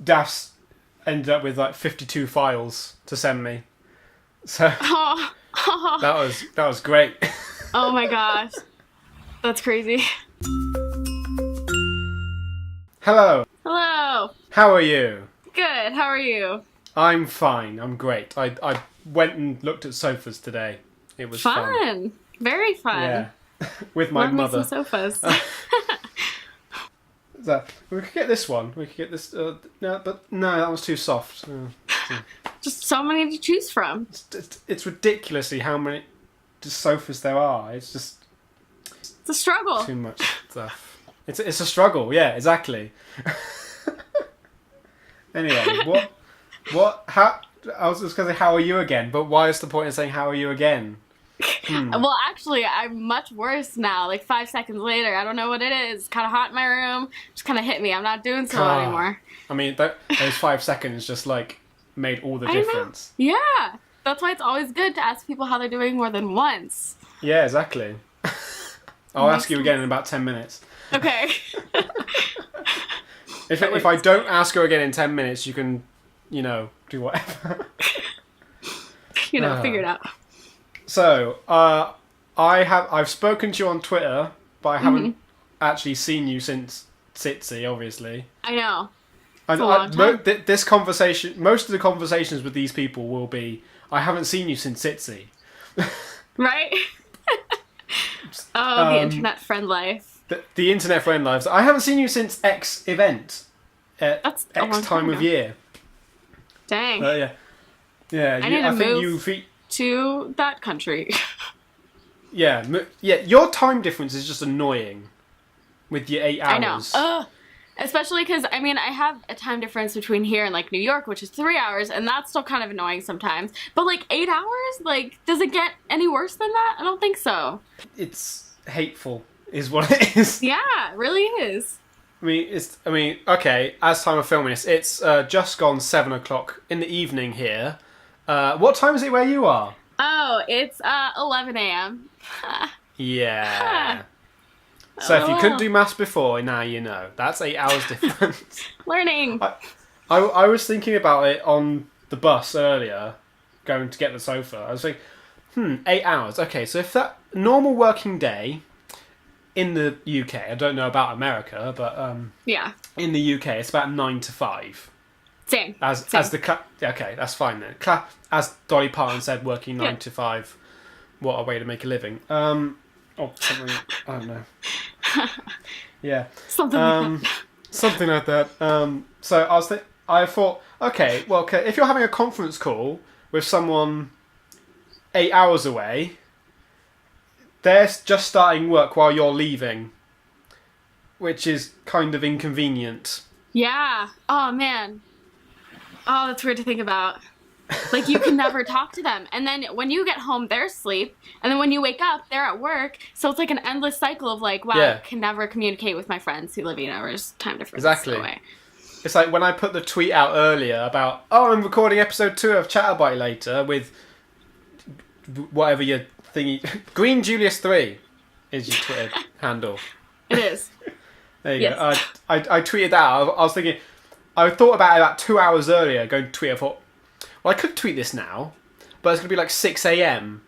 Daph's ended up with like 52 files to send me. So that was great. Oh my gosh. That's crazy. Hello. Hello. How are you? Good. How are you? I'm fine. I'm great. I went and looked at sofas today. It was fun. Very fun. Yeah. With my mother. Some sofas. So, we could get this one. We could get this. No, that was too soft. Just so many to choose from. It's ridiculously how many sofas there are. It's just. It's a struggle. Too much stuff. It's a struggle. Yeah, exactly. Anyway, how? I was just going to say, how are you again? But why is the point of saying, how are you again? Well, actually, I'm much worse now. Like 5 seconds later, I don't know what it is. It's kind of hot in my room. Just kind of hit me. I'm not doing so well anymore. I mean, those 5 seconds just like made all the difference. Yeah, that's why it's always good to ask people how they're doing more than once. Yeah, exactly. I'll ask you again in about 10 minutes. Okay. If I don't ask her again in 10 minutes, you can, do whatever. Figure it out. So, I've spoken to you on Twitter, but I haven't actually seen you since Sitsi, obviously. I know. This conversation, most of the conversations with these people will be, I haven't seen you since Sitsi. Right? Oh, the internet friend life. The internet friend lives. I haven't seen you since X event. That's X time of year. Dang. Yeah. Yeah. I need to move to that country. Yeah. Your time difference is just annoying. With your 8 hours. I know. Especially because, I have a time difference between here and, New York, which is 3 hours, and that's still kind of annoying sometimes. But, 8 hours? Does it get any worse than that? I don't think so. It's hateful, is what it is. Yeah, it really is. Okay, as time of filming this, it's just gone 7 o'clock in the evening here. What time is it where you are? Oh, it's 11 a.m. Yeah. So if you couldn't do maths before, now you know. That's 8 hours difference. Learning. I was thinking about it on the bus earlier, going to get the sofa. I was thinking, 8 hours. Okay, so if that normal working day in the UK, I don't know about America, but yeah, in the UK it's about 9 to 5. Same. Okay, that's fine then. As Dolly Parton said, working 9 to 5. What a way to make a living. Something, I don't know. Yeah. Something like that. So I thought, okay, if you're having a conference call with someone 8 hours away, they're just starting work while you're leaving, which is kind of inconvenient. Yeah. Oh, man. Oh, that's weird to think about. You can never talk to them. And then when you get home, they're asleep. And then when you wake up, they're at work. So it's an endless cycle of wow, I can never communicate with my friends who live 8 hours time difference away. It's like when I put the tweet out earlier about, I'm recording episode 2 of ChatterByte later with whatever your thingy... Green Julius 3 is your Twitter handle. It is. There you go. I tweeted that. I was thinking... I thought about it about 2 hours earlier, going to tweet. I thought, well, I could tweet this now, but it's going to be 6 a.m.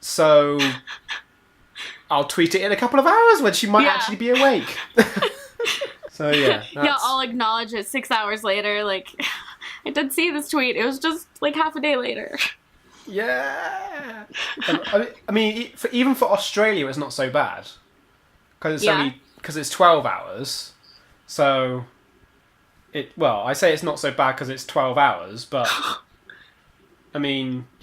So I'll tweet it in a couple of hours when she might actually be awake. So yeah. Yeah, I'll acknowledge it 6 hours later. I did see this tweet. It was just half a day later. Yeah. Even for Australia, it's not so bad because it's 12 hours. So. I say it's not so bad because it's 12 hours, but you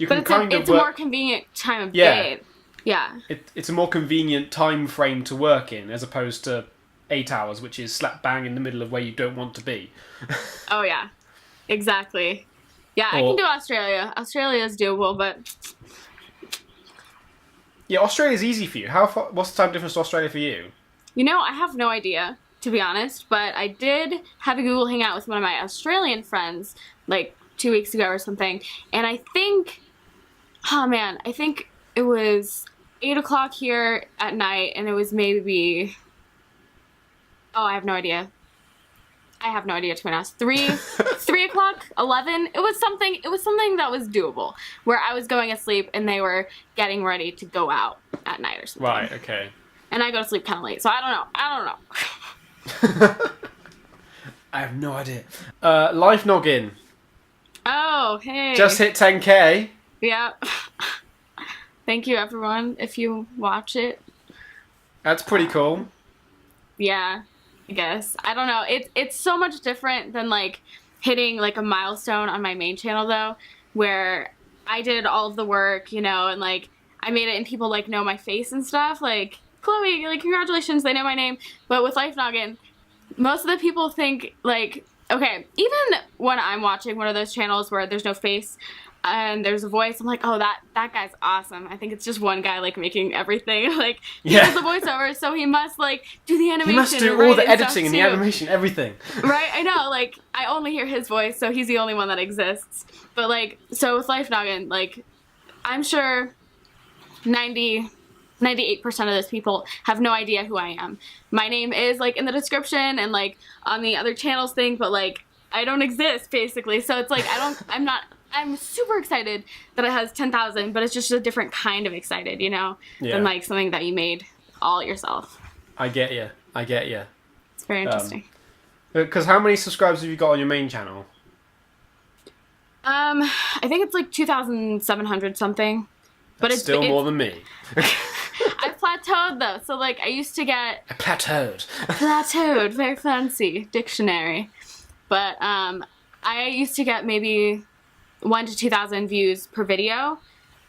can it's a more convenient time of day. Yeah. It's a more convenient time frame to work in as opposed to 8 hours, which is slap bang in the middle of where you don't want to be. Oh yeah, exactly. Yeah, I can do Australia. Australia is doable, but yeah, Australia's easy for you. What's the time difference to Australia for you? I have no idea, to be honest, but I did have a Google Hangout with one of my Australian friends 2 weeks ago or something, and I think it was 8 o'clock here at night, and it was maybe, I have no idea. I have no idea, to be honest. 3 o'clock, 11. It was something that was doable, where I was going to sleep and they were getting ready to go out at night or something. Right, okay. And I go to sleep kind of late, so I don't know. I have no idea. Life Noggin. Oh, hey. Just hit 10K. Yeah. Thank you, everyone, if you watch it. That's pretty cool. Yeah, I guess. I don't know. It's so much different than, like, hitting, like, a milestone on my main channel, though, where I did all of the work, you know, and, like, I made it and people, like, know my face and stuff. Like, Chloe, like, congratulations, they know my name. But with Life Noggin, most of the people think, like, okay, even when I'm watching one of those channels where there's no face and there's a voice, I'm like, oh, that guy's awesome. I think it's just one guy, like, making everything. Like, he does the voiceover, so he must, like, do the animation. He must do all the editing and the animation, everything. Right, I know. Like, I only hear his voice, so he's the only one that exists. But, like, so with Life Noggin, like, I'm sure 98% of those people have no idea who I am. My name is, like, in the description and, like, on the other channels thing, but, like, I don't exist, basically. So it's, like, I'm super excited that it has 10,000, but it's just a different kind of excited, you know, than, like, something that you made all yourself. I get you. It's very interesting. Because how many subscribers have you got on your main channel? I think it's, like, 2,700 something. But it's still more than me. I've plateaued, though. So, like, I used to get... Plateaued. Very fancy dictionary. But, I used to get maybe 1,000 to 2,000 views per video.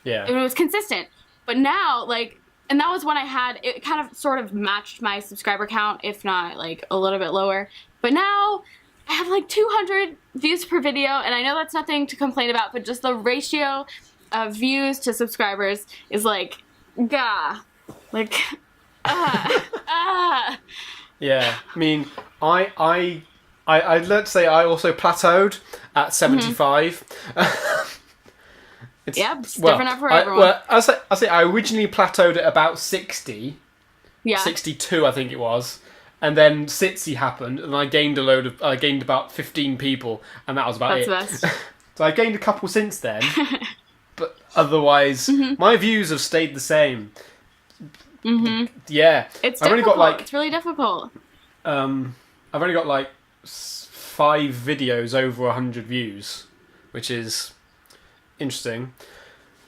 Yeah. And it was consistent. But now, like... And that was when I had... It kind of sort of matched my subscriber count, if not, like, a little bit lower. But now... I have, like, 200 views per video. And I know that's nothing to complain about, but just the ratio of views to subscribers is, like... Gah. Like, Yeah, I mean, I'd like to say I also plateaued at 75. It's different for everyone. Well, I'll say I originally plateaued at about 60. Yeah. 62, I think it was. And then Sitsi happened, and I gained about 15 people, and that was about it. That's the best. So I gained a couple since then. But otherwise, my views have stayed the same. Yeah, it's difficult. It's really difficult. I've only got like 5 videos over 100 views, which is interesting.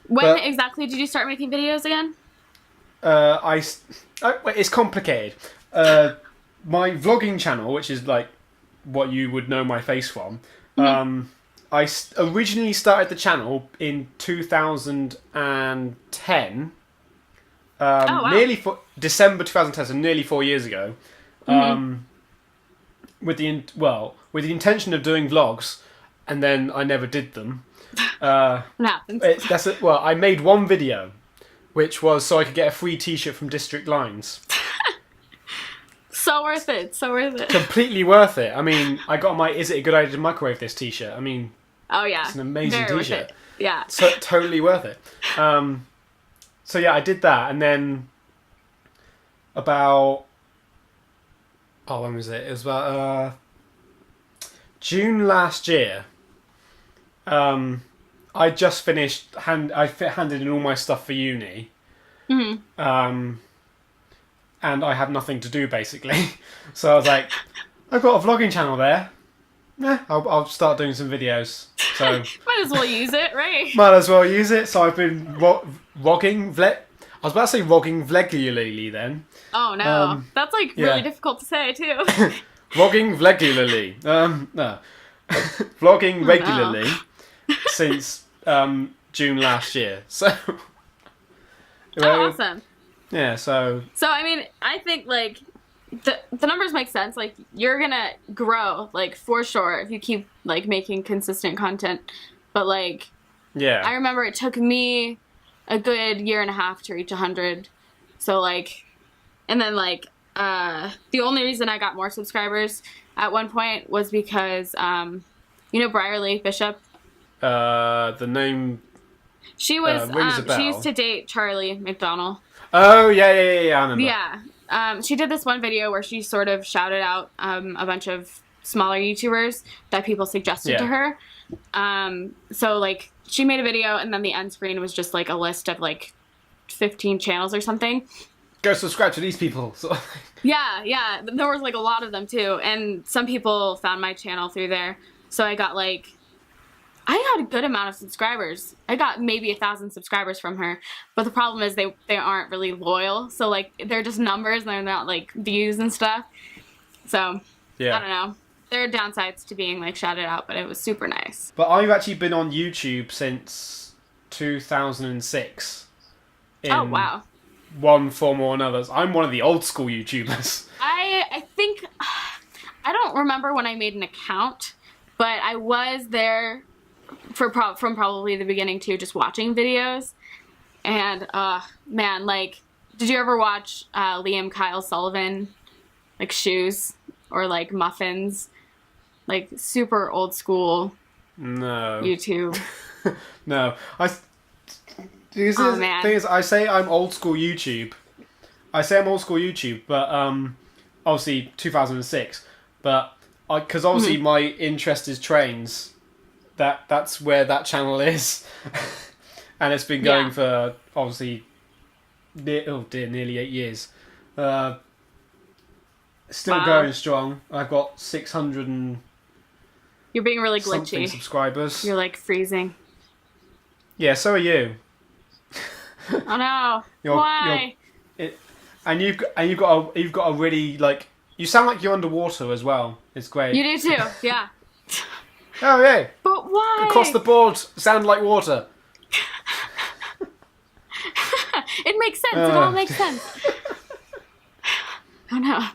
When exactly did you start making videos again? It's complicated. My vlogging channel, which is like what you would know my face from. I originally started the channel in 2010, nearly December 2010, so nearly 4 years ago, with the intention of doing vlogs, and then I never did them. I made one video, which was so I could get a free T-shirt from District Lines. So worth it. Completely worth it. I mean, I got my "Is it a good idea to microwave this" T-shirt? I mean. Oh yeah, it's an amazing T-shirt. Yeah, so totally worth it. So yeah, I did that, and then about when was it? It was about June last year. I just finished. I handed in all my stuff for uni. And I had nothing to do basically, so I was like, I've got a vlogging channel there. Yeah, I'll start doing some videos. So might as well use it, right? Might as well use it. So I've been vlogging. I was about to say vlogging regularly then. Oh no, that's like really difficult to say too. Vlogging regularly. No, vlogging regularly since June last year. So. Awesome. Yeah. So I mean, I think like. The numbers make sense. Like, you're gonna grow, like, for sure, if you keep, like, making consistent content. But, like, I remember it took me a good 1.5 years to reach 100. So, like, and then, like, the only reason I got more subscribers at one point was because, you know Brierly Bishop? The name... She was, she used to date Charlie McDonnell. Oh, yeah, I remember. Yeah. She did this one video where she sort of shouted out a bunch of smaller YouTubers that people suggested to her. So like she made a video, and then the end screen was just like a list of like 15 channels or something. Go subscribe to these people. Yeah. There was like a lot of them too, and some people found my channel through there. So I got a good amount of subscribers. I got maybe 1,000 subscribers from her, but the problem is they aren't really loyal. So like they're just numbers, and they're not like views and stuff. So yeah. I don't know. There are downsides to being like shouted out, but it was super nice. But I've actually been on YouTube since 2006. Oh wow. One form or another. I'm one of the old school YouTubers. I think I don't remember when I made an account, but I was there from probably the beginning too, just watching videos. And man, like, did you ever watch Liam Kyle Sullivan, like Shoes or like Muffins, like super old school? No. YouTube. No, the thing is, I say I'm old school YouTube. But obviously 2006. But because obviously my interest is trains. That's where that channel is, and it's been going for obviously nearly 8 years. Still going strong. I've got 600 and you're being really glitchy. Subscribers. You're like freezing. Yeah, so are you. Oh no! Why? And you've got a really like. You sound like you're underwater as well. It's great. You do too. Yeah. Oh yeah. But why? Across the board, sound like water. It makes sense. It all makes sense. Oh no.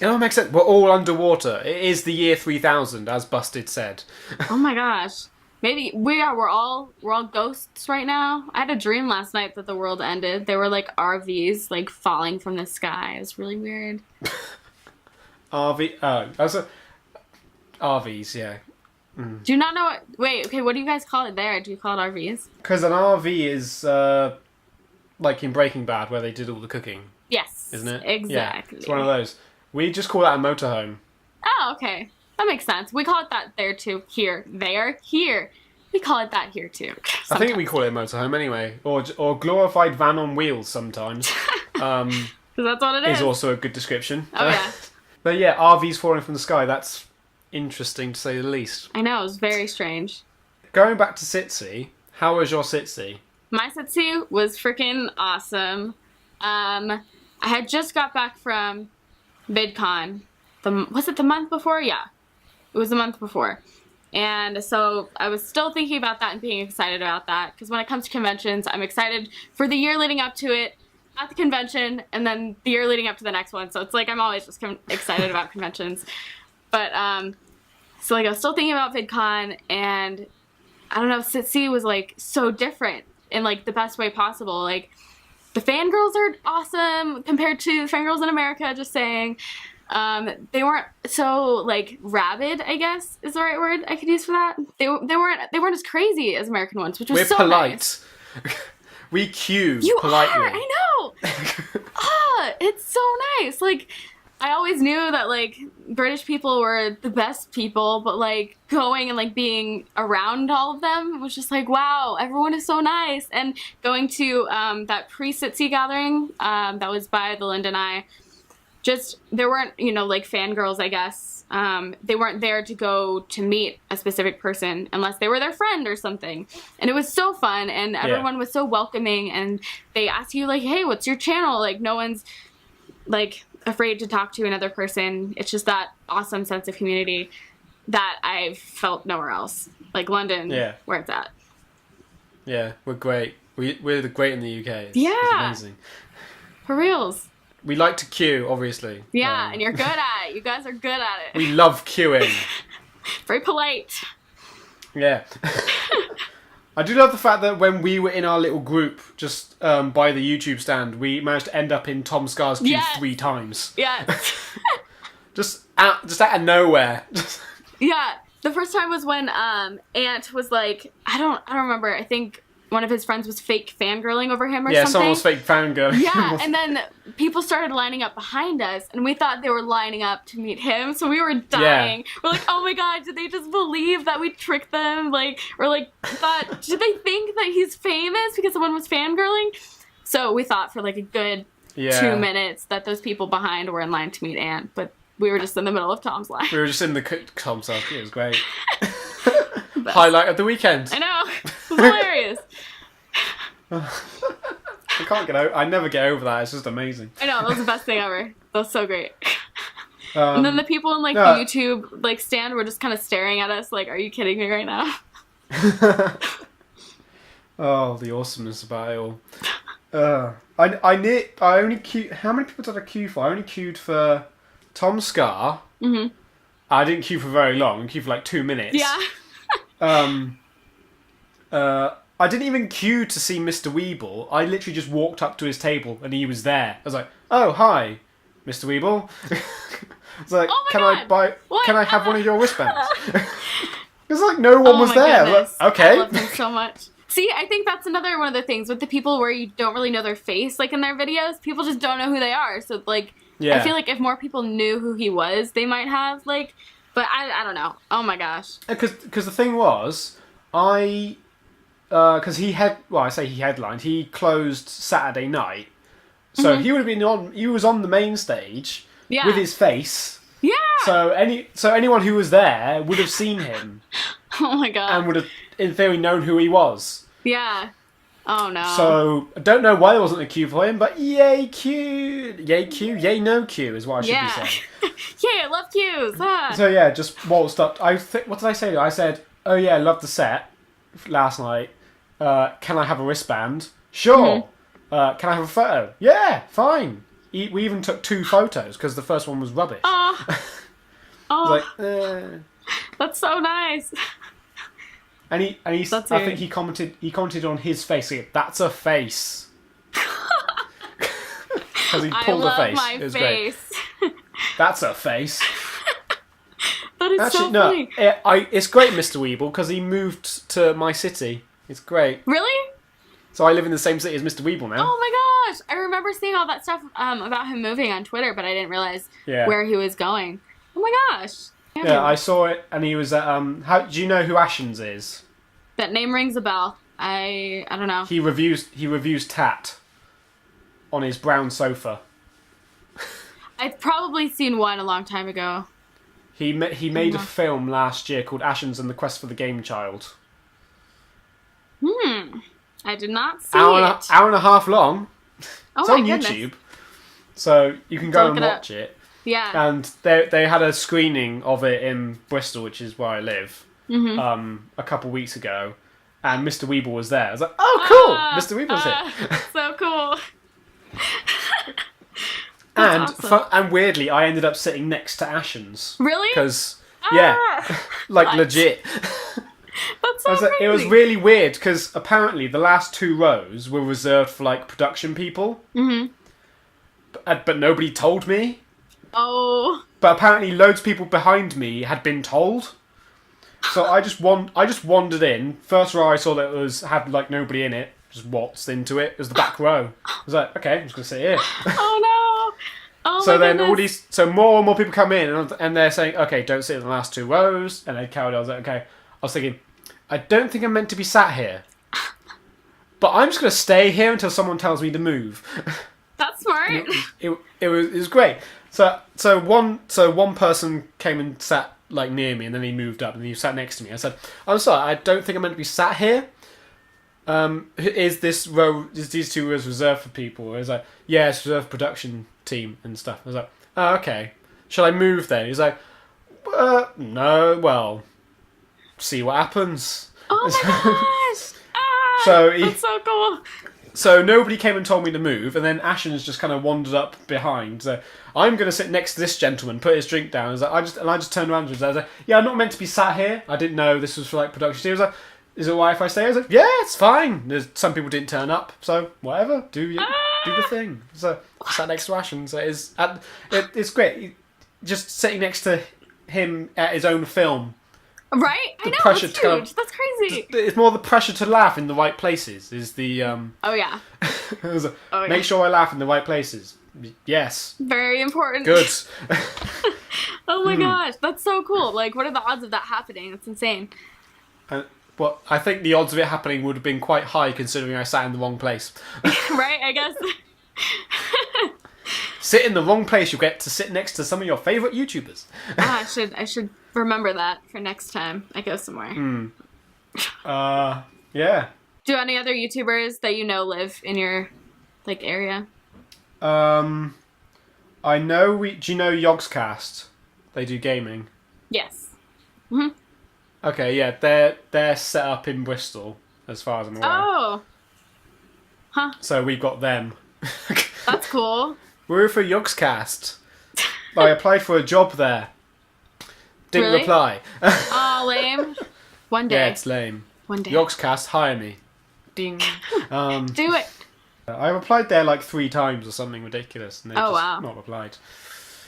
It all makes sense. We're all underwater. It is the year 3000, as Busted said. Oh my gosh. Maybe we're all ghosts right now. I had a dream last night that the world ended. They were like RVs, like falling from the sky. It was really weird. RVs, yeah. Mm. Do you not know? Wait, okay. What do you guys call it there? Do you call it RVs? Because an RV is like in Breaking Bad, where they did all the cooking. Yes, isn't it? Exactly. Yeah, it's one of those. We just call that a motorhome. Oh, okay. That makes sense. We call it that there too. Here. We call it that here too. Sometimes. I think we call it a motorhome anyway, or glorified van on wheels sometimes. Because that's what it is. Is also a good description. Oh yeah. But yeah, RVs falling from the sky. That's interesting to say the least. I know, it was very strange. Going back to Sitsi, how was your Sitsi? My Sitsi was freaking awesome. I had just got back from VidCon. Was it the month before? Yeah. It was the month before. And so I was still thinking about that and being excited about that. Because when it comes to conventions, I'm excited for the year leading up to it, at the convention, and then the year leading up to the next one. So it's like I'm always just excited about conventions. But, so like I was still thinking about VidCon, and I don't know, Sitsi was like so different in like the best way possible. Like the fangirls are awesome compared to fangirls in America, just saying. They weren't so like rabid, I guess is the right word I could use for that. They weren't as crazy as American ones, which was so polite. Nice. We queue you politely. Are, I know. It's so nice. Like I always knew that like British people were the best people, but like going and like being around all of them was just like, wow, everyone is so nice. And going to that pre-Sitsi gathering that was by the Linda and I, just there weren't, you know, like fangirls, I guess. They weren't there to go to meet a specific person unless they were their friend or something. And it was so fun, and everyone was so welcoming, and they asked you like, hey, what's your channel? Like no one's like afraid to talk to another person. It's just that awesome sense of community that I've felt nowhere else. Like London, where it's at. Yeah, we're great. We're the great in the UK. It's amazing. For reals. We like to queue, obviously. Yeah, and you're good at it. You guys are good at it. We love queuing. Very polite. Yeah. I do love the fact that when we were in our little group just by the YouTube stand, we managed to end up in Tom Scar's queue 3 times. Yeah. just out of nowhere. Yeah. The first time was when Ant was like, I don't remember. I think one of his friends was fake fangirling over him or something. Yeah, someone was fake fangirling. Yeah, and then people started lining up behind us, and we thought they were lining up to meet him, so we were dying. Yeah. We're like, oh my god, did they just believe that we tricked them? Like, or like, did they think that he's famous because someone was fangirling? So we thought for like a good 2 minutes that those people behind were in line to meet Anne, but we were just in the middle of Tom's line. We were just in the Tom's line. It was great. Highlight of the weekend. I know. It was hilarious. I never get over that. It's just amazing. I know. That was the best thing ever. That was so great. And then the people in like the YouTube like stand were just kind of staring at us like, are you kidding me right now? Oh, the awesomeness about it all. I only queued. How many people did I queue for? I only queued for Tom Scar. Mm-hmm. I didn't queue for very long. I queued for like 2 minutes. Yeah. I didn't even queue to see Mr. Weeble. I literally just walked up to his table and he was there. I was like, "Oh, hi, Mr. Weeble." It's like, oh "Can God. I buy? What? Can I have one of your wristbands?" It's like no one was there. Like, okay. I love him so much. See, I think that's another one of the things with the people where you don't really know their face, like in their videos. People just don't know who they are. So like, I feel like if more people knew who he was, they might have like. But I don't know. Oh my gosh. Because the thing was, because he headlined. He closed Saturday night, so he would have been on. He was on the main stage with his face. Yeah. So anyone who was there would have seen him. Oh my god. And would have, in theory, known who he was. Yeah. Oh no. So I don't know why there wasn't a queue for him, but yay queue, yay no queue is what I should be saying. Yay, I love queues. Ah. So yeah, just waltzed up. What did I say? I said, "Oh yeah, I loved the set last night. Can I have a wristband? Sure. Mm-hmm. Can I have a photo? Yeah, fine." We even took 2 photos because the first one was rubbish. Oh, like, that's so nice. And he I think he commented on his face. Like, that's a face. Because he pulled a face. My it was face. Great. That's a face. That is so funny. It's great, Mr. Weeble, because he moved to my city. It's great. Really? So I live in the same city as Mr. Weeble now. Oh my gosh! I remember seeing all that stuff about him moving on Twitter, but I didn't realize where he was going. Oh my gosh! Yeah, I saw it, and he was at. Do you know who Ashens is? That name rings a bell. I don't know. He reviews Tat on his brown sofa. I've probably seen one a long time ago. He made a film last year called Ashens and the Quest for the Game Child. I did not see it. Hour and a half long. Oh it's my on goodness. YouTube, so you can go and watch it. Yeah. And they had a screening of it in Bristol, which is where I live, a couple weeks ago, and Mr. Weeble was there. I was like, oh, cool! Mr. Weeble's here. So cool. And awesome. And weirdly, I ended up sitting next to Ashens. Really? Because, like legit. That's so crazy. It was really weird, because apparently the last 2 rows were reserved for, like, production people. Mm-hmm. But nobody told me. Oh. But apparently loads of people behind me had been told. So I just wandered in. First row I saw that had like nobody in it. Just waltzed into it. It was the back row. I was like, okay, I'm just gonna sit here. Oh no! Oh so my then goodness. more and more people come in and they're saying, okay, don't sit in the last 2 rows. And they carried on. I was like, okay. I was thinking, I don't think I'm meant to be sat here. But I'm just gonna stay here until someone tells me to move. That's smart. It was great. So one person came and sat like near me, and then he moved up and he sat next to me. I said, "I'm sorry, I don't think I'm meant to be sat here. Is these 2 rows reserved for people?" He was like, "Yeah, it's reserved for production team and stuff." I was like, "Oh, okay. Shall I move then?" He's like, "No. Well, see what happens." Oh my gosh! That's so cool. So nobody came and told me to move, and then Ashens just kind of wandered up behind. So I'm going to sit next to this gentleman, put his drink down. I just turned around to him. I was like, "Yeah, I'm not meant to be sat here. I didn't know this was for like production." He was like, "Is it alright if I stay?" I was like, "Yeah, it's fine." Some people didn't turn up, so whatever. Do the thing. So I sat next to Ashens. It's great. Just sitting next to him at his own film Right? I know, pressure it's to huge. That's crazy. It's more the pressure to laugh in the right places is the Oh, yeah. make sure I laugh in the right places. Yes. Very important. Good. Oh my gosh, that's so cool. Like, what are the odds of that happening? That's insane. Well, I think the odds of it happening would have been quite high considering I sat in the wrong place. Right, I guess. Sit in the wrong place, you'll get to sit next to some of your favourite YouTubers. I should remember that for next time I go somewhere. Yeah. Do any other YouTubers that you know live in your, like, area? I know do you know Yogscast? They do gaming. Yes. Mm-hmm. Okay, yeah, they're set up in Bristol, as far as I'm aware. Oh. Huh. So we've got them. That's cool. We're for Yogscast. I applied for a job there. Didn't Really? reply. Oh, lame. One day. Yeah, it's lame. One day. Yogscast, hire me. Ding. Do it. I've applied there like 3 times or something ridiculous, and they've just not replied.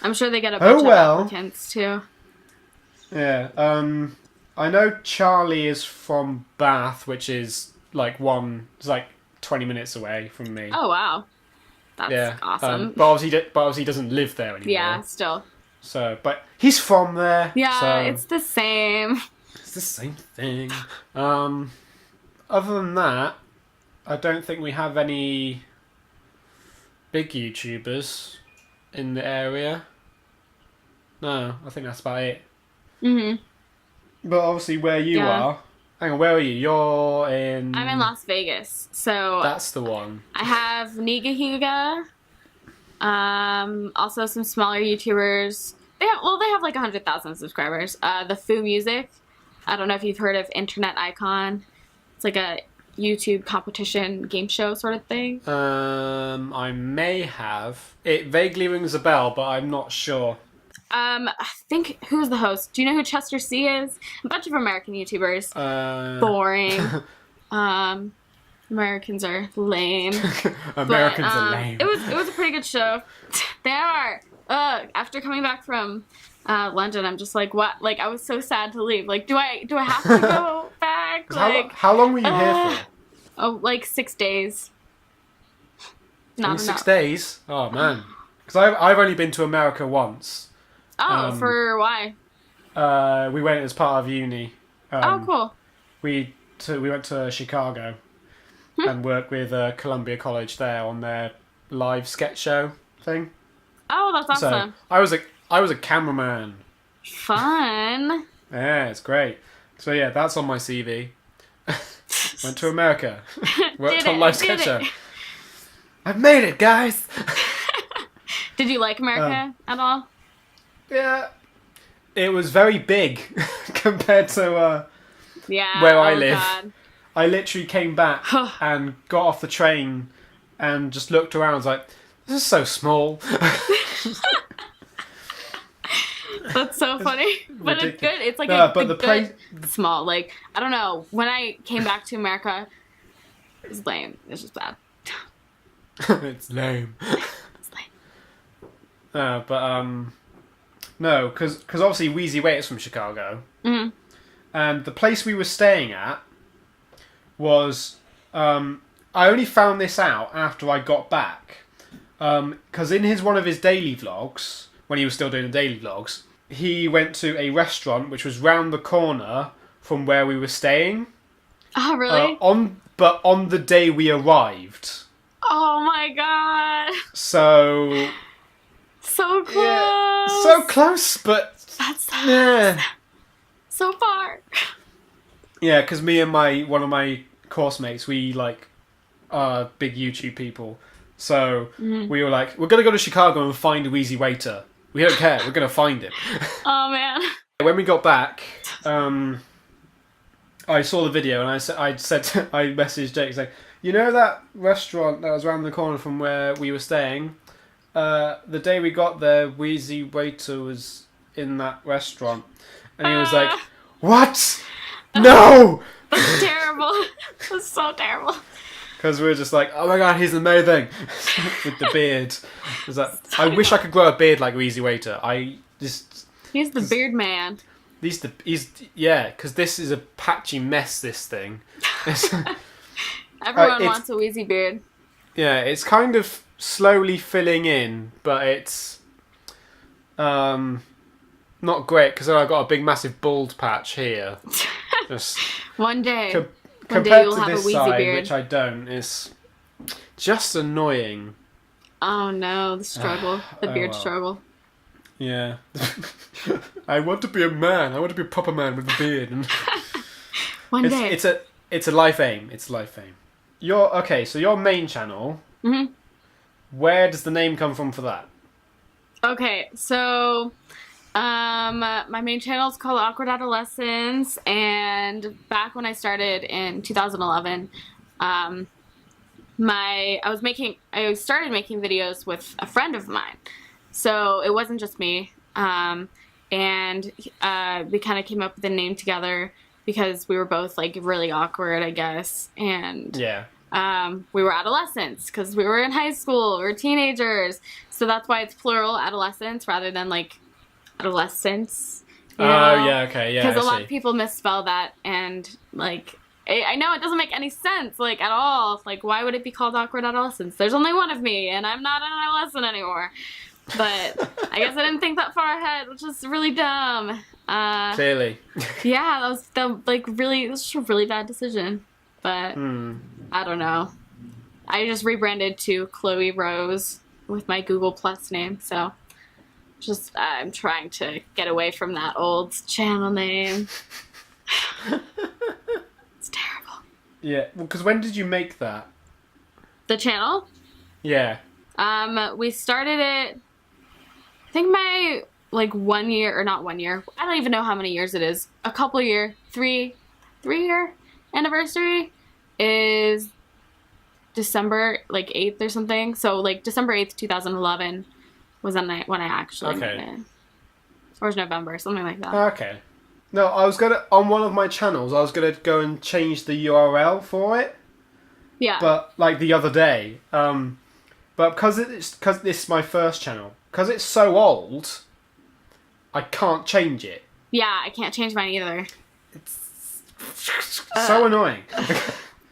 I'm sure they get a bunch of applicants too. Yeah. I know Charlie is from Bath, which is like 20 minutes away from me. Oh wow, that's awesome. But obviously he doesn't live there anymore. Yeah, still. So, but he's from there. Yeah, so it's the same. It's the same thing. Other than that, I don't think we have any big YouTubers in the area. No, I think that's about it. Mhm. But obviously, where you are. Hang on, where are you? You're in. I'm in Las Vegas, so. That's the one. I have Nigahiga. Also some smaller YouTubers. They have like 100,000 subscribers. The Foo Music. I don't know if you've heard of Internet Icon. It's like a YouTube competition game show sort of thing. I may have. It vaguely rings a bell, but I'm not sure. I think, who's the host? Do you know who Chester C is? A bunch of American YouTubers. Boring. Americans are lame. Americans are lame. It was a pretty good show. They are. After coming back from London, I'm just like, what? Like, I was so sad to leave. Like, do I have to go back? Like, how long were you here for? Oh, like 6 days. Not enough. 6 days? Oh man, because I've only been to America once. Oh, for why? We went as part of uni. Oh, cool. We went to Chicago and worked with Columbia College there on their live sketch show thing. Oh, that's awesome. So I was a cameraman. Fun. Yeah, it's great. So yeah, that's on my CV. Went to America. Worked on live sketch show. I've made it, guys. Did you like America at all? Yeah, it was very big compared to where I live. God. I literally came back and got off the train and just looked around. I was like, this is so small. That's so funny, but ridiculous. It's good. It's like good small. Like, I don't know. When I came back to America, it was lame. It's just bad. It's lame. It's lame. No, because obviously Wheezy Waiter's from Chicago. Mm-hmm. And the place we were staying at was... I only found this out after I got back. Because in one of his daily vlogs, when he was still doing the daily vlogs, he went to a restaurant which was round the corner from where we were staying. Oh, really? On the day we arrived. Oh my god. So close. Yeah, so close, but that's so far. Yeah, because me and one of my course mates, we are big YouTube people. So we were like, we're gonna go to Chicago and find a Wheezy Waiter. We don't care. We're gonna find him. Oh man. When we got back, I saw the video and I messaged Jake saying, you know that restaurant that was around the corner from where we were staying? The day we got there, Wheezy Waiter was in that restaurant. And he was like, what? No! That's terrible. That's so terrible. Because we were just like, oh my god, he's amazing. With the beard. I wish I could grow a beard like Wheezy Waiter. He's the beard man. because this is a patchy mess, this thing. Everyone wants a Wheezy beard. Yeah, it's kind of slowly filling in, but it's not great because I've got a big massive bald patch here. Just one day compared you'll to have this a Wheezy side, beard. which I don't, is just annoying. Oh no, the struggle. The beard struggle. Yeah. I want to be a man. I want to be a proper man with a beard. And one day. It's a life aim. It's a life aim. So your main channel, where does the name come from for that? Okay, so my main channel is called Awkward Adolescence, and back when I started in 2011, I started making videos with a friend of mine, so it wasn't just me, and we kind of came up with a name together because we were both like really awkward, I guess, and we were adolescents because we were in high school, we were teenagers, so that's why it's plural adolescents rather than like adolescents. Because a lot of people misspell that, and like I know it doesn't make any sense like at all. Like, why would it be called Awkward Adolescence? There's only one of me, and I'm not an adolescent anymore. But I guess I didn't think that far ahead, which is really dumb. Clearly. Yeah, it was just a really bad decision. But I don't know. I just rebranded to Chloe Rose with my Google Plus name, so I'm trying to get away from that old channel name. It's terrible. Yeah, well, because when did you make that? The channel? Yeah. We started it, I think my, like, 1 year, or not 1 year, I don't even know how many years it is. A couple year, three-year anniversary is December, like, 8th or something. So, like, December 8th, 2011 was when I actually made it. Or it was November, something like that. Okay. No, on one of my channels, I was gonna go and change the URL for it. Yeah. But, like, the other day, but because this is my first channel, because it's so old, I can't change it. Yeah, I can't change mine either. It's so annoying.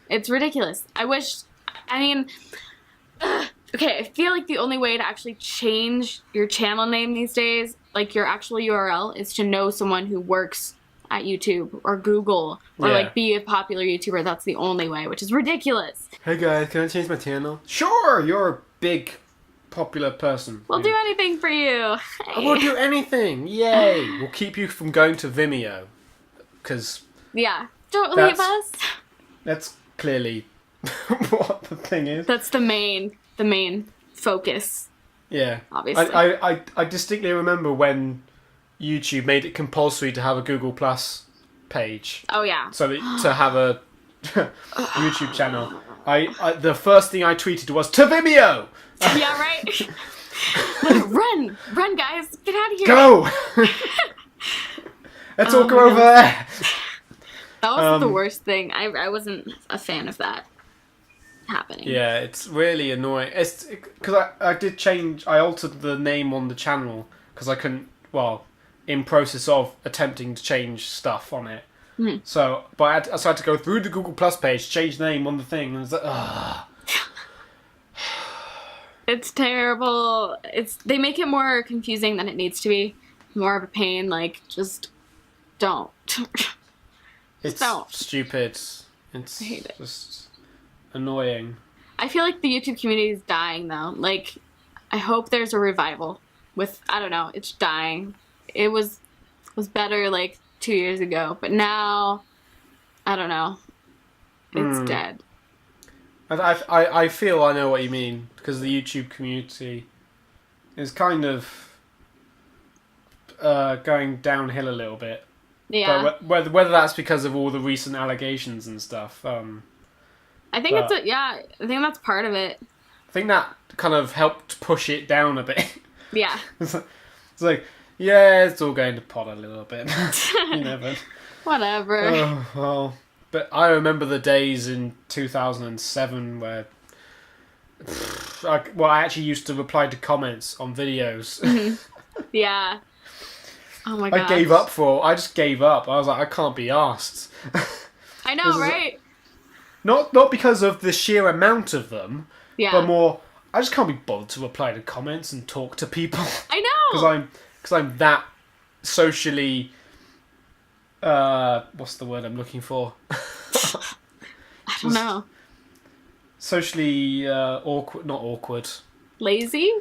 It's ridiculous. Okay, I feel like the only way to actually change your channel name these days, like your actual URL, is to know someone who works at YouTube or Google or like be a popular YouTuber. That's the only way, which is ridiculous. Hey guys, can I change my channel? Sure, you're a big popular person. We'll do anything for you. I will do anything. Yay. We'll keep you from going to Vimeo. Because don't leave us. That's clearly what the thing is. That's the main focus. Yeah. Obviously. I distinctly remember when YouTube made it compulsory to have a Google Plus page. Oh yeah. So to have a YouTube channel. The first thing I tweeted was, to Vimeo! Yeah, right? Run, guys. Get out of here. Go! Let's all go over there. That was the worst thing. I wasn't a fan of that happening. Yeah, it's really annoying. It's because I altered the name on the channel because I couldn't, in process of attempting to change stuff on it. Mm-hmm. So I had to go through the Google Plus page, change the name on the thing, and it's like, ugh. It's terrible. They make it more confusing than it needs to be. More of a pain. Like, just don't. It's stupid. I hate it. Just annoying. I feel like the YouTube community is dying, though. Like, I hope there's a revival. I don't know, it's dying. It was better, like, 2 years ago. But now, I don't know. It's dead. I feel I know what you mean, because the YouTube community is kind of going downhill a little bit. Yeah. But whether that's because of all the recent allegations and stuff. I think I think that's part of it. I think that kind of helped push it down a bit. Yeah. It's like, yeah, it's all going to pot a little bit. You never. Whatever. Oh, well. But I remember the days in 2007 where I actually used to reply to comments on videos. Mm-hmm. Yeah. Oh my god. I just gave up. I was like, I can't be asked. I know, right? Not because of the sheer amount of them, Yeah. but more, I just can't be bothered to reply to comments and talk to people. I know. Because I'm that socially. What's the word I'm looking for? I don't know. Socially awkward, not awkward. Lazy?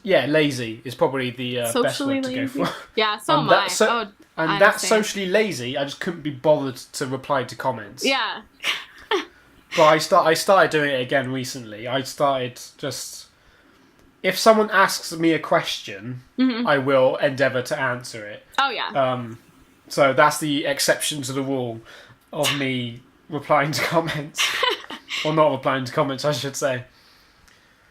Yeah, lazy is probably the best Socially word to lazy? go for. Yeah, so am I. And that's socially lazy. I just couldn't be bothered to reply to comments. Yeah. But I started doing it again recently. I started just... If someone asks me a question, I will endeavour to answer it. Oh, yeah. So that's the exception to the rule of me replying to comments. Or not replying to comments, I should say.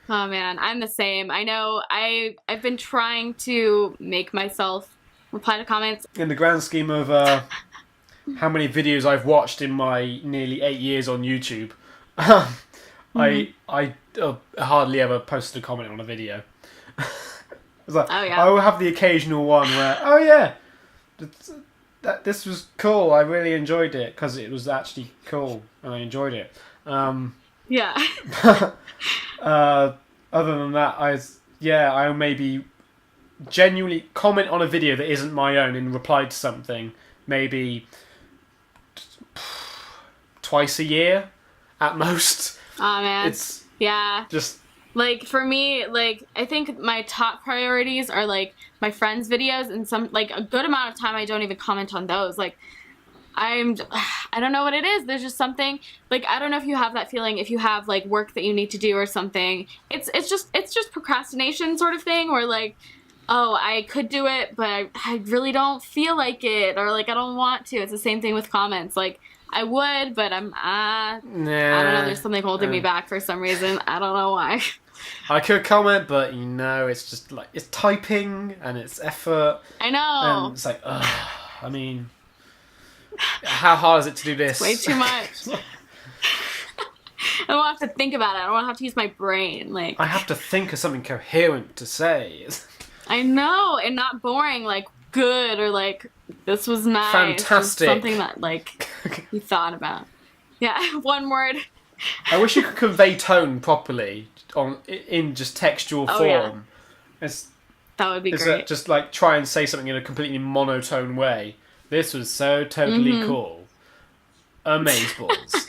Oh, man. I'm the same. I know I've been trying to make myself reply to comments. In the grand scheme of how many videos I've watched in my nearly 8 years on YouTube, I hardly ever posted a comment on a video. Like, oh yeah. I will have the occasional one where, oh yeah, this was cool. I really enjoyed it because it was actually cool and I enjoyed it. Yeah. Other than that, I'll maybe genuinely comment on a video that isn't my own and reply to something maybe twice a year at most. Oh man. It's just like for me, like I think my top priorities are like my friends' videos and some like a good amount of time I don't even comment on those. Like I don't know what it is. There's just something like I don't know if you have that feeling if you have like work that you need to do or something. It's just procrastination sort of thing where like, oh, I could do it, but I really don't feel like it, or like I don't want to. It's the same thing with comments. Like I would, but I'm I don't know. There's something holding me back for some reason. I don't know why. I could comment, but it's just like it's typing and it's effort. I know. And it's like, I mean, how hard is it to do this? It's way too much. I don't have to think about it. I don't have to use my brain. Like I have to think of something coherent to say. I know, and not boring. Like good or like this was nice. Fantastic. Something that like you thought about. Yeah, one word. I wish you could convey tone properly in just textual form. Yeah. That would be great. Just like try and say something in a completely monotone way. This was so totally cool. Amazeballs.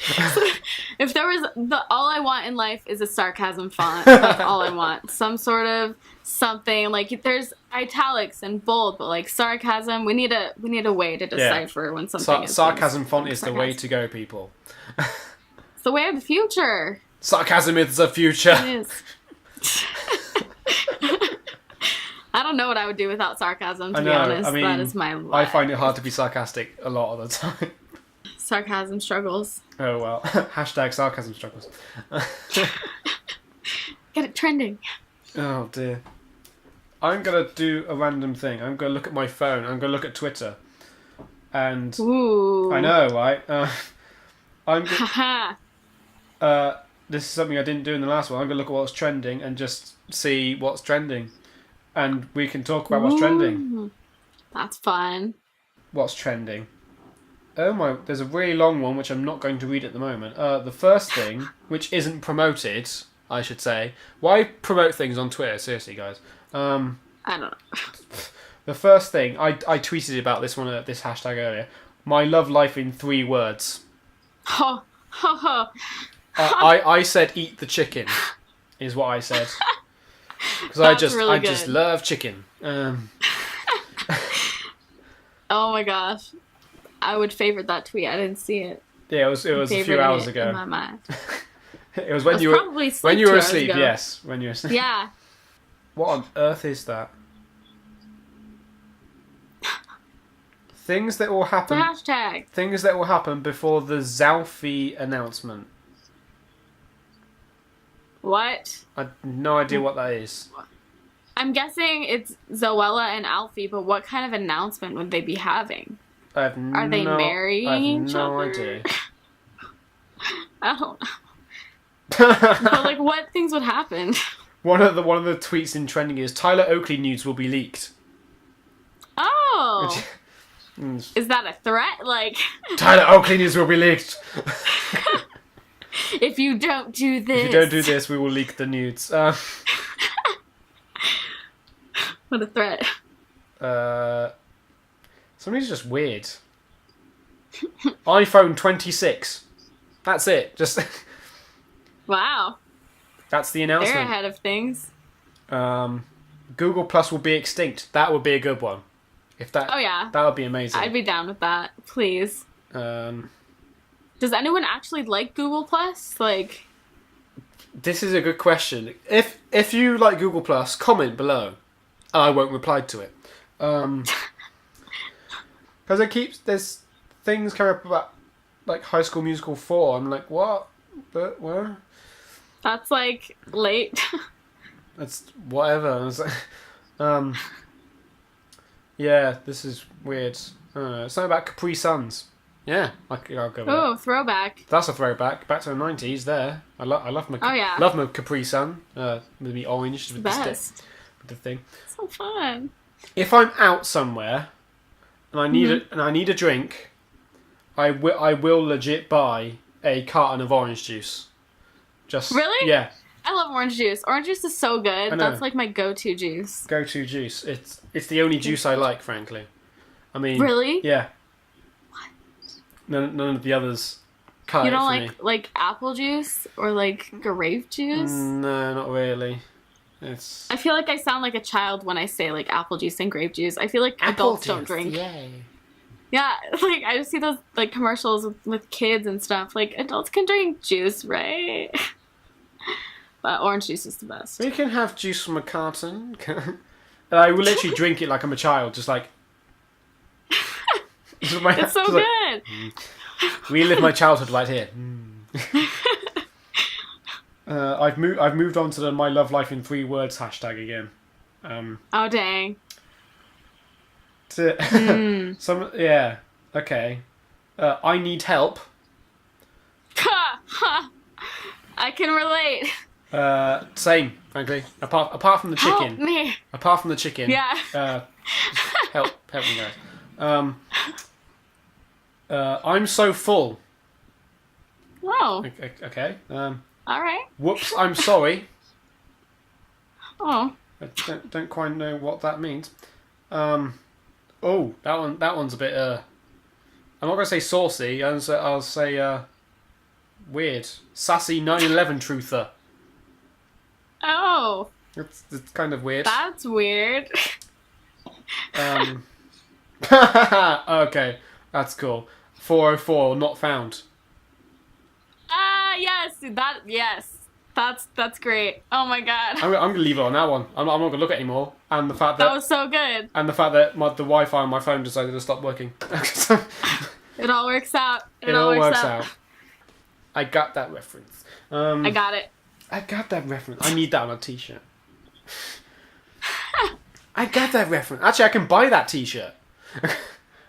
If there was all I want in life is a sarcasm font. That's all I want. Some sort of something like there's italics and bold, but like sarcasm, we need a way to decipher when something is sarcasm font is the way to go, people. It's the way of the future. Sarcasm is the future. It is. I don't know what I would do without sarcasm, to be honest. I mean, that is my life. I find it hard to be sarcastic a lot of the time. Sarcasm struggles. Oh well. Hashtag sarcasm struggles. Get it trending. Oh dear. I'm going to do a random thing. I'm going to look at my phone. I'm going to look at Twitter. And ooh. I know, right? This is something I didn't do in the last one. I'm going to look at what's trending and just see what's trending. And we can talk about what's trending. That's fun. What's trending? Oh my, there's a really long one which I'm not going to read at the moment. The first thing, which isn't promoted, I should say. Why promote things on Twitter? Seriously, guys. I don't know. The first thing, I tweeted about this one, this hashtag earlier. My love life in 3 words. Ho, ho, ho. I said eat the chicken, is what I said. Because I just love chicken. Oh my gosh. I would favorite that tweet. I didn't see it. Yeah, it was a few hours ago. In my mind. It was when you were asleep. Yes, when you were asleep. Yeah. What on earth is that? Things that will happen. The hashtag. Things that will happen before the Zalfie announcement. What? I have no idea what that is. I'm guessing it's Zoella and Alfie, but what kind of announcement would they be having? Are they marrying each other? I have no idea. I don't know. But like, what things would happen? One of the tweets in trending is Tyler Oakley nudes will be leaked. Oh, Oh. Is that a threat? Like, Tyler Oakley news will be leaked. if you don't do this. If you don't do this, we will leak the nudes. What a threat. Somebody's just weird. iPhone 26. That's it. Just. Wow. That's the announcement. They're ahead of things. Google Plus will be extinct. That would be a good one. If that. Oh yeah. That would be amazing. I'd be down with that. Please. Does anyone actually like Google Plus? Like. This is a good question. If you like Google Plus, comment below. I won't reply to it. Because there's things coming up about like High School Musical 4. I'm like, what? But where? That's like late. That's whatever. It's like, yeah, this is weird. I don't know. It's something about Capri Suns. Yeah, I'll go with Oh, it. throwback. That's a throwback. Back to the 90s there. I love my love my Capri Sun. With the orange with the stick, with the thing. So fun. If I'm out somewhere and I need a drink, I will legit buy a carton of orange juice. Just really? Yeah. I love orange juice. Orange juice is so good. I know. That's like my go-to juice. Go-to juice. It's the only juice I like, frankly. I mean, really? Yeah. None of the others cut you it don't for me. like apple juice or like grape juice? No, not really. I feel like I sound like a child when I say like apple juice and grape juice. I feel like adults don't drink. Yay. Yeah, like I just see those like commercials with kids and stuff. Like adults can drink juice, right? But orange juice is the best. We can have juice from a carton. And I will literally drink it like I'm a child, just like. It's so good. Like, we live my childhood right here. I've moved on to the My Love Life in 3 words hashtag again. Oh dang. Yeah. Okay. I need help. I can relate. Same, frankly. Apart from the chicken. Help me. Apart from the chicken. Yeah. Help me, guys. I'm so full. Oh. Okay. All right. Whoops, I'm sorry. Oh. I don't quite know what that means. Oh, that one's a bit. I'm not gonna say saucy. I'll say weird. Sassy 9/11 truther. Oh. It's kind of weird. That's weird. Okay, that's cool. 404 not found. Yes. That's great. Oh my god. I'm gonna leave it on that one. I'm not gonna look at it anymore. And the fact that was so good. And the fact that the Wi-Fi on my phone decided to stop working. It all works out. It all works out. I got that reference. I got it. I got that reference. I need that on a t-shirt. I got that reference. Actually, I can buy that t-shirt.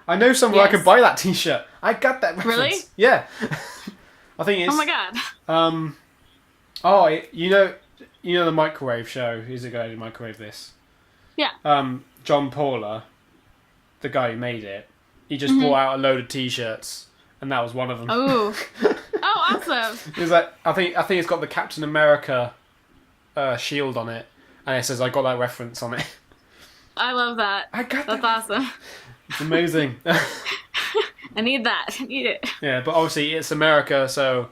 I know somewhere I can buy that t-shirt. I got that reference. Really? Yeah. I think it's. Oh my god. Oh, you know the microwave show. Who's the guy who microwaved this? Yeah. John Paula, the guy who made it. He just brought out a load of t-shirts, and that was one of them. Oh. Oh, awesome. It was like I think it's got the Captain America shield on it, and it says I got that reference on it. I love that. That's awesome. It's amazing. I need that. I need it. Yeah, but obviously it's America, so.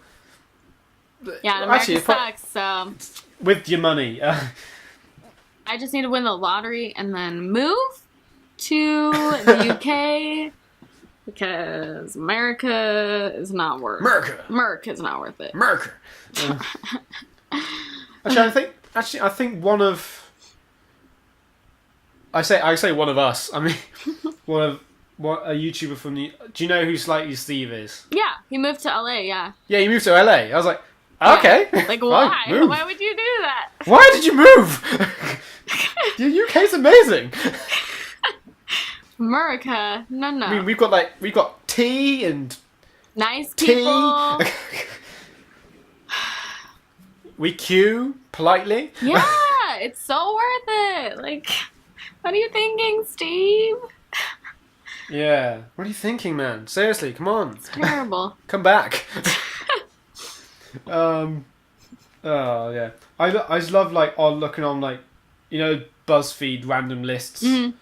Yeah, America sucks. So. With your money. I just need to win the lottery and then move to the UK because America is not worth. Merc is not worth it. America. I think one of. I say one of us. I mean, a YouTuber from the. Do you know who Slightly Steve is? Yeah, he moved to LA. Yeah. Yeah, he moved to LA. I was like, okay. Yeah. Like, why? Why would you do that? Why did you move? The UK's amazing. America, no. I mean, we've got tea and nice people. We queue politely. Yeah, it's so worth it. Like, what are you thinking, Steve? Yeah. What are you thinking, man? Seriously, come on. It's terrible. Come back. Oh yeah. I just love like looking on like, you know, BuzzFeed random lists, and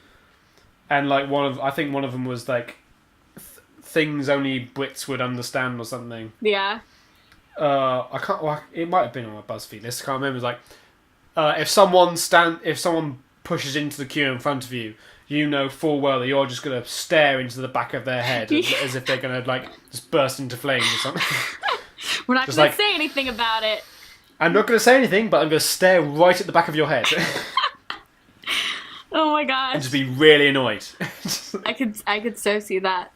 like I think one of them was like things only Brits would understand or something. Yeah. I can't. Well, it might have been on my BuzzFeed list. I can't remember. It was like if someone pushes into the queue in front of you, you know full well that you're just gonna stare into the back of their head as if they're gonna like just burst into flames or something. We're not gonna say anything about it. I'm not gonna say anything, but I'm gonna stare right at the back of your head. Oh my gosh. And just be really annoyed. I could so see that.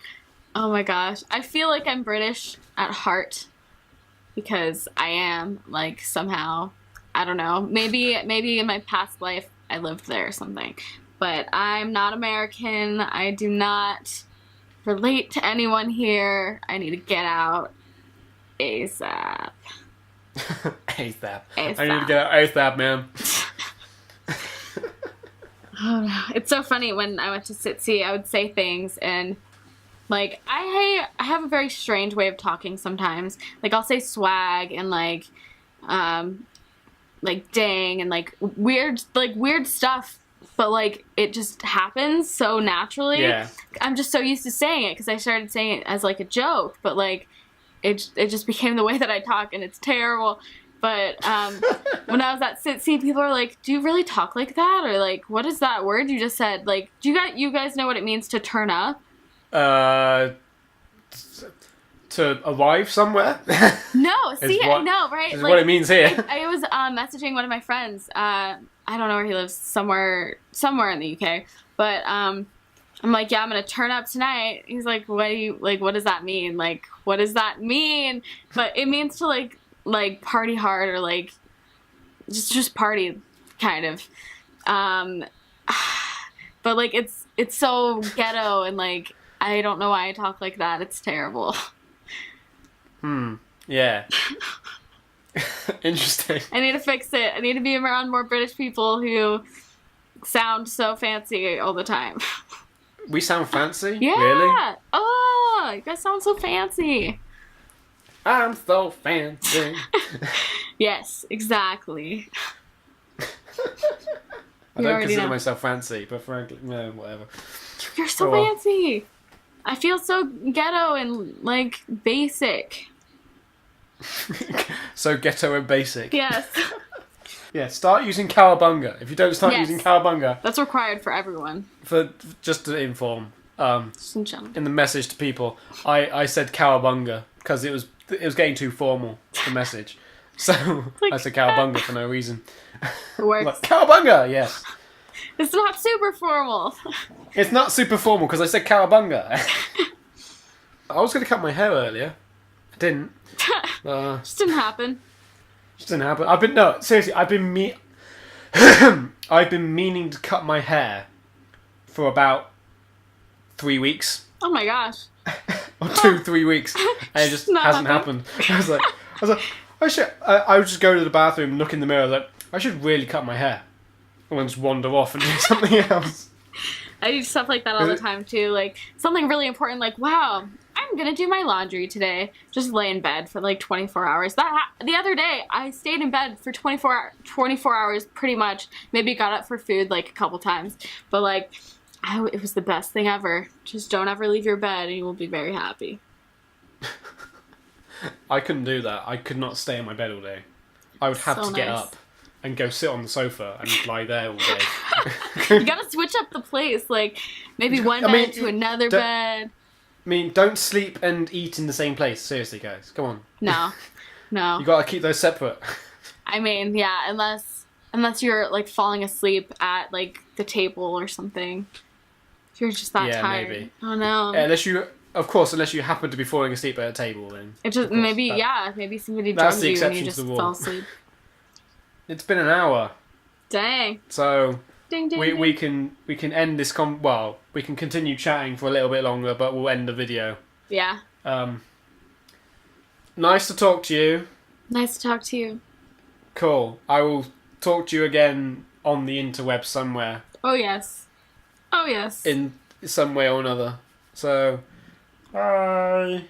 Oh my gosh. I feel like I'm British at heart because I am, like, somehow. I don't know. Maybe in my past life I lived there or something. But I'm not American. I do not relate to anyone here. I need to get out ASAP. ASAP. I need to get out ASAP, man. Oh, no. It's so funny when I went to Sitsi, I would say things and like I have a very strange way of talking sometimes. Like I'll say swag and like dang and like weird stuff, but like it just happens so naturally. Yeah. I'm just so used to saying it because I started saying it as like a joke, but like it just became the way that I talk and it's terrible. But when I was at Sitsi, people are like, "Do you really talk like that?" Or like, "What is that word you just said?" Like, do you guys know what it means to turn up? To arrive somewhere. No, see, I know, right? Is like, what it means here. I was messaging one of my friends. I don't know where he lives, somewhere in the UK. But I'm like, yeah, I'm gonna turn up tonight. He's like, what does that mean? Like, what does that mean? But it means to like party hard or like just party kind of. But like it's so ghetto and like I don't know why I talk like that. It's terrible. Yeah. Interesting. I need to fix it. I need to be around more British people who sound so fancy all the time. We sound fancy? Yeah. Really? Oh, you guys sound so fancy. I'm so fancy. Yes, exactly. I don't consider myself fancy, but frankly, no, whatever. You're so fancy. I feel so ghetto and, like, basic. So ghetto and basic. Yes. Yeah, start using cowabunga. If you don't start using cowabunga... That's required for everyone. Just to inform. Just in general. In the message to people, I said cowabunga because it was getting too formal, the message. So I said cowabunga for no reason. It works. Like, cowabunga, yes. It's not super formal. It's not super formal because I said cowabunga. I was going to cut my hair earlier. I didn't. Just didn't happen. Just didn't happen. I've been meaning to cut my hair for about 3 weeks. Oh my gosh. Or 2-3 weeks. And it just hasn't happened. I was like, I would just go to the bathroom and look in the mirror. I was like, I should really cut my hair. And then just wander off and do something else. I do stuff like that all the time too. Like something really important, like, wow, I'm gonna do my laundry today. Just lay in bed for like 24 hours. The other day, I stayed in bed for 24 hours pretty much. Maybe got up for food like a couple times. But like, it was the best thing ever. Just don't ever leave your bed and you will be very happy. I couldn't do that. I could not stay in my bed all day. I would have to get up and go sit on the sofa and lie there all day. You gotta switch up the place. Like, maybe one bed to another bed. I mean, don't sleep and eat in the same place. Seriously, guys. Come on. No. You gotta keep those separate. I mean, yeah, unless you're, like, falling asleep at, like, the table or something. If you're just that tired. Maybe. Oh, no. Yeah, unless you happen to be falling asleep at a table, then... It just, maybe somebody drugged you and you just fell asleep. It's been an hour. Dang. So... Ding, ding, we can end this we can continue chatting for a little bit longer, but we'll end the video. Yeah. Nice to talk to you. Nice to talk to you. Cool. I will talk to you again on the interweb somewhere. Oh yes. In some way or another. So, bye.